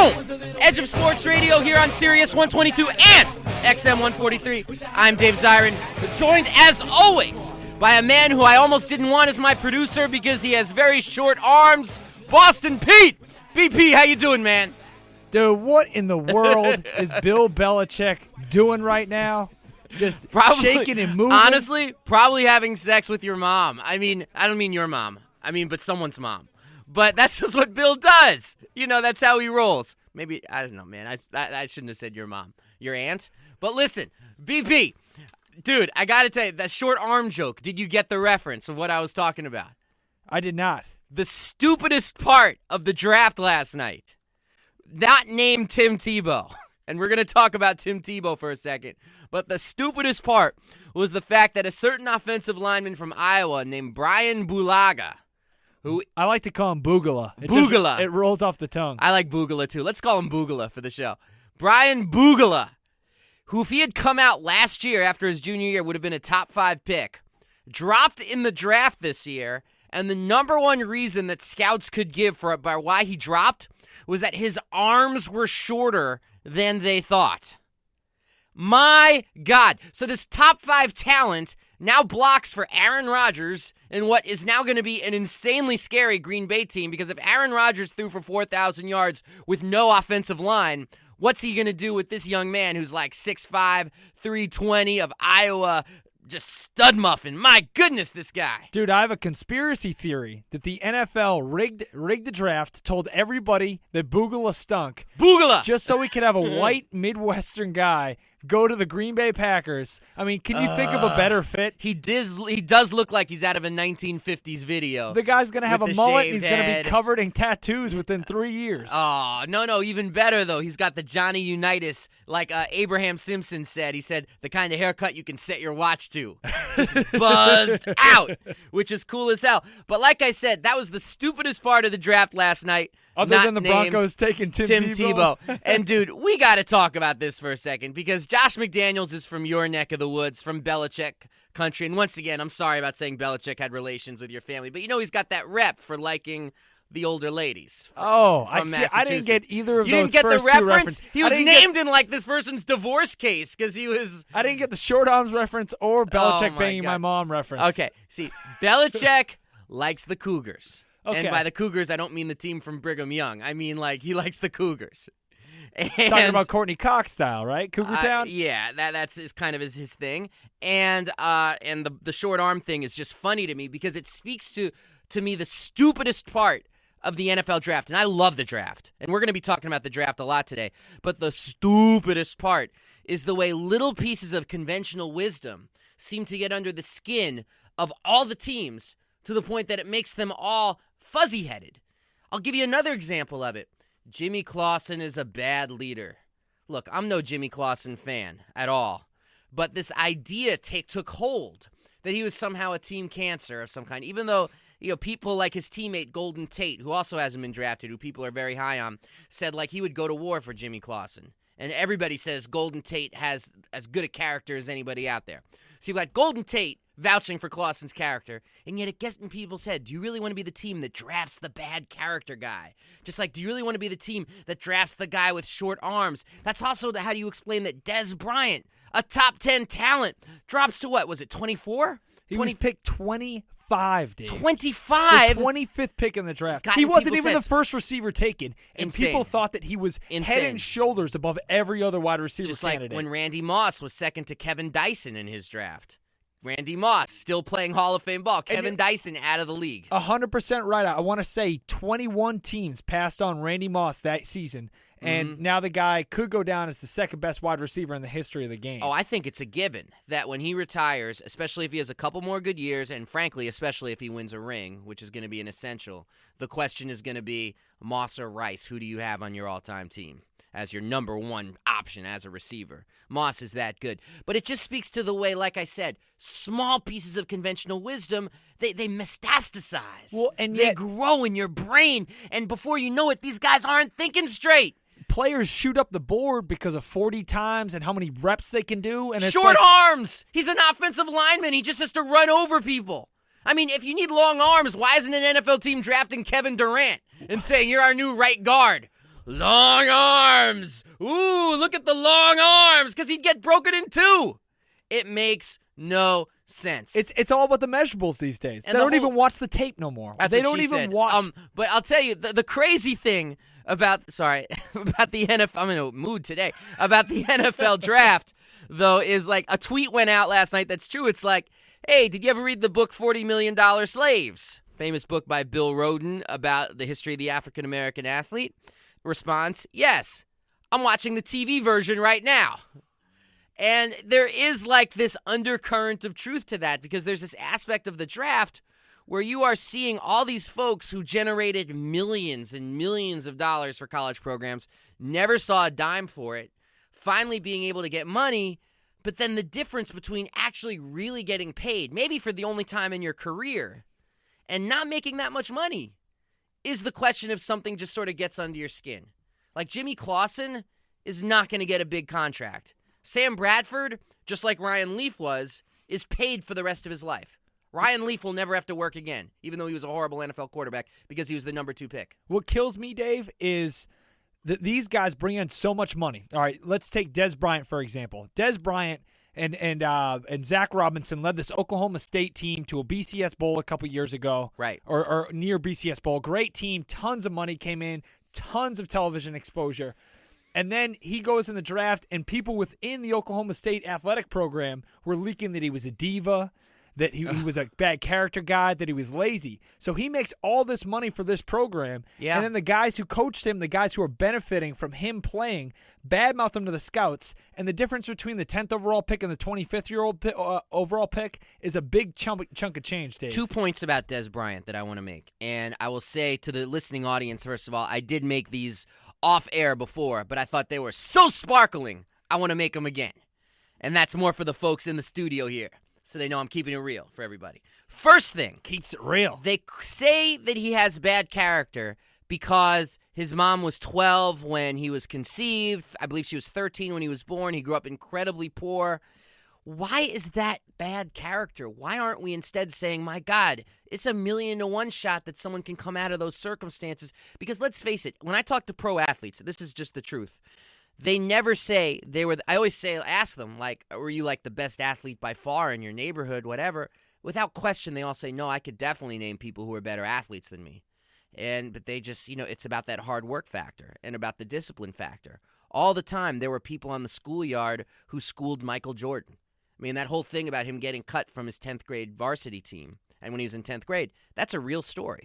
Boom! Edge of Sports Radio here on Sirius 122 and XM 143. I'm Dave Zirin, joined as always by a man who I almost didn't want as my producer because he has very short arms, Boston Pete. BP, how you doing, man? Dude, what in the world is Bill Belichick doing right now? Just shaking and moving? Honestly, probably having sex with your mom. I mean, I don't mean your mom. I mean, but someone's mom. But that's just what Bill does. You know, that's how he rolls. Maybe, I don't know, man. I shouldn't have said your mom. Your aunt? But listen, BP, dude, I got to tell you, that short arm joke, did you get the reference of what I was talking about? I did not. The stupidest part of the draft last night, not named Tim Tebow. And we're going to talk about Tim Tebow for a second. But the stupidest part was the fact that a certain offensive lineman from Iowa named Bryan Bulaga, who I like to call him Boogala. It rolls off the tongue. I like Boogala too. Let's call him Boogala for the show. Bryan Bulaga, who if he had come out last year after his junior year would have been a top 5 pick, dropped in the draft this year, and the number one reason that scouts could give for why he dropped was that his arms were shorter than they thought. My God. So this top 5 talent now blocks for Aaron Rodgers in what is now going to be an insanely scary Green Bay team, because if Aaron Rodgers threw for 4,000 yards with no offensive line, what's he going to do with this young man who's like 6'5", 320 of Iowa, just stud muffin? My goodness, this guy. Dude, I have a conspiracy theory that the NFL rigged the draft, told everybody that Boogala stunk. Boogala! Just so we could have a white Midwestern guy go to the Green Bay Packers. I mean, can you think of a better fit? He does look like he's out of a 1950s video. The guy's going to have a mullet, and he's going to head. be covered in tattoos within 3 years. Oh, no, even better, though. He's got the Johnny Unitas, like Abraham Simpson said. He said, the kind of haircut you can set your watch to. Just buzzed out, which is cool as hell. But like I said, that was the stupidest part of the draft last night. Other than the Broncos taking Tim Tebow. And, dude, we got to talk about this for a second, because Josh McDaniels is from your neck of the woods, from Belichick country. And once again, I'm sorry about saying Belichick had relations with your family, but you know he's got that rep for liking the older ladies. Oh, I didn't get either of those. You didn't get the first two references. He was named in like this person's divorce case because he was. I didn't get the short arms reference or Belichick banging my mom reference. Okay, see, Belichick likes the Cougars. Okay. And by the Cougars, I don't mean the team from Brigham Young. I mean, like, he likes the Cougars. And, talking about Courtney Cox style, right? Cougar Town? Yeah, that's kind of his thing. And the short arm thing is just funny to me because it speaks to me the stupidest part of the NFL draft. And I love the draft. And we're going to be talking about the draft a lot today. But the stupidest part is the way little pieces of conventional wisdom seem to get under the skin of all the teams to the point that it makes them all fuzzy-headed. I'll give you another example of it. Jimmy Clausen is a bad leader. Look, I'm no Jimmy Clausen fan at all, but this idea took hold that he was somehow a team cancer of some kind, even though people like his teammate Golden Tate, who also hasn't been drafted, who people are very high on, said like he would go to war for Jimmy Clausen. And everybody says Golden Tate has as good a character as anybody out there. So you've got Golden Tate vouching for Clausen's character, and yet it gets in people's head. Do you really want to be the team that drafts the bad character guy? Just like, do you really want to be the team that drafts the guy with short arms? That's also how do you explain that Dez Bryant, a top 10 talent, drops to what? Was it 24? He was picked 25, Dave. 25? The 25th pick in the draft. God, he wasn't even the first receiver taken, and insane. People thought that he was head and shoulders above every other wide receiver just candidate. Just like when Randy Moss was second to Kevin Dyson in his draft. Randy Moss still playing Hall of Fame ball. Kevin Dyson out of the league. 100% right. I want to say 21 teams passed on Randy Moss that season, and now the guy could go down as the second best wide receiver in the history of the game. Oh, I think it's a given that when he retires, especially if he has a couple more good years, and frankly, especially if he wins a ring, which is going to be an essential, the question is going to be Moss or Rice. Who do you have on your all-time team as your number one option as a receiver? Moss is that good. But it just speaks to the way, like I said, small pieces of conventional wisdom, they metastasize. Well, and they grow in your brain, and before you know it, these guys aren't thinking straight. Players shoot up the board because of 40 times and how many reps they can do. And it's short arms. He's an offensive lineman. He just has to run over people. I mean, if you need long arms, why isn't an NFL team drafting Kevin Durant and saying, you're our new right guard? long arms. Ooh, look at the long arms, because he'd get broken in two. It makes no sense. It's all about the measurables these days. And they the don't whole- even watch the tape no more. That's They what don't she even said. watch. But I'll tell you, the crazy thing about about the NFL. I'm in a mood today about the NFL draft, though, is like a tweet went out last night. That's true. It's like, hey, did you ever read the book $40 Million Slaves? Famous book by Bill Rhoden about the history of the African American athlete. Response: yes. I'm watching the TV version right now. And there is like this undercurrent of truth to that, because there's this aspect of the draft where you are seeing all these folks who generated millions and millions of dollars for college programs, never saw a dime for it, finally being able to get money, but then the difference between actually really getting paid, maybe for the only time in your career, and not making that much money, is the question if something just sort of gets under your skin. Like Jimmy Clausen is not going to get a big contract. Sam Bradford, just like Ryan Leaf was, is paid for the rest of his life. Ryan Leaf will never have to work again, even though he was a horrible NFL quarterback, because he was the number 2 pick. What kills me, Dave, is that these guys bring in so much money. All right, let's take Des Bryant, for example. Des Bryant and Zach Robinson led this Oklahoma State team to a BCS Bowl a couple years ago. Right. Or near BCS Bowl. Great team. Tons of money came in. Tons of television exposure. And then he goes in the draft, and people within the Oklahoma State athletic program were leaking that he was a diva, that he was a bad character guy, that he was lazy. So he makes all this money for this program. Yeah. And then the guys who coached him, the guys who are benefiting from him playing, badmouth him to the scouts. And the difference between the 10th overall pick and the 25th overall pick is a big chunk of change, Dave. 2 points about Des Bryant that I want to make. And I will say to the listening audience, first of all, I did make these off air before, but I thought they were so sparkling, I want to make them again. And that's more for the folks in the studio here, so they know I'm keeping it real for everybody. First thing, Keeps it real. they say that he has bad character because his mom was 12 when he was conceived. I believe she was 13 when he was born. He grew up incredibly poor. Why is that bad character? Why aren't we instead saying, my God, it's 1,000,000 to 1 shot that someone can come out of those circumstances? Because let's face it, when I talk to pro athletes, this is just the truth. They never say they were. I always say, ask them, like, were you like the best athlete by far in your neighborhood, whatever? Without question, they all say, no, I could definitely name people who are better athletes than me. But they just, it's about that hard work factor and about the discipline factor. All the time, there were people on the schoolyard who schooled Michael Jordan. I mean, that whole thing about him getting cut from his 10th grade varsity team, and when he was in 10th grade, that's a real story.